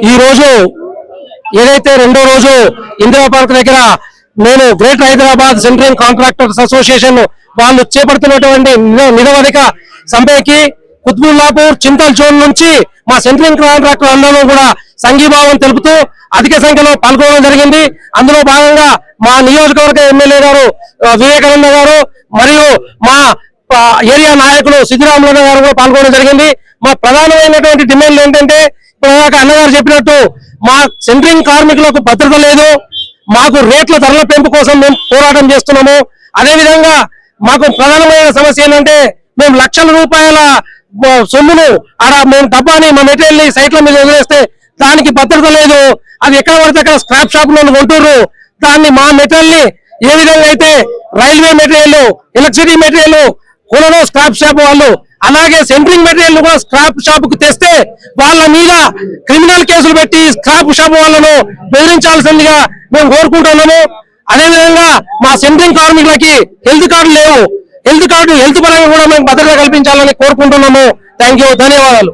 ఈ రోజు ఏదైతే రెండో రోజు ఇందిరా పార్క్ దగ్గర నేను greater Hyderabad centring contractors association వాళ్ళు చేపడుతున్నటువంటి నిరవధిక సమ్మెకి కుత్బుల్లాపూర్ చింతల్ జోన్ నుంచి మా సెంట్రింగ్ కాంట్రాక్టర్ అందరూ కూడా సంఘీభావం తెలుపుతూ అధిక సంఖ్యలో పాల్గొనడం జరిగింది. అందులో భాగంగా మా నియోజకవర్గ ఎమ్మెల్యే గారు వివేకానంద గారు మరియు మా ఏరియా నాయకులు సిద్ధిరాములు గారు కూడా పాల్గొనడం జరిగింది. మా ప్రధానమైనటువంటి డిమాండ్లు ఏంటంటే అన్నగారు చెప్పినట్టు మా సెంట్రింగ్ కార్మికులకు భద్రత లేదు, మాకు రేట్ల ధరల పెంపు కోసం మేము పోరాటం చేస్తున్నాము. అదేవిధంగా మాకు ప్రధానమైన సమస్య ఏంటంటే మేము లక్షల రూపాయల సొమ్మును మేము డబ్బాని మా మెటీరియల్ ని సైట్ల మీద వదిలేస్తే దానికి భద్రత లేదు. అది ఎక్కడ పడితే అక్కడ స్క్రాప్ షాప్ లో కొంటున్నారు. దాన్ని మా మెటీరియల్ ని ఏ విధంగా అయితే రైల్వే మెటీరియల్, ఎలక్ట్రిసిటీ మెటీరియల్ కొనలో స్క్రాప్ షాప్ వాళ్ళు, అలాగే సెంట్రింగ్ మెటీరియల్ కూడా స్క్రాప్ షాప్ కు తెస్తే వాళ్ళ మీద క్రిమినల్ కేసులు పెట్టి స్క్రాప్ షాప్ వాళ్ళను బెదిరించాల్సిందిగా మేము కోరుకుంటున్నాము. అదేవిధంగా మా సెంట్రింగ్ కార్మికులకి హెల్త్ కార్డు లేవు, హెల్త్ పరంగా కూడా మేము భద్రత కల్పించాలని కోరుకుంటున్నాము. థ్యాంక్ యూ, ధన్యవాదాలు.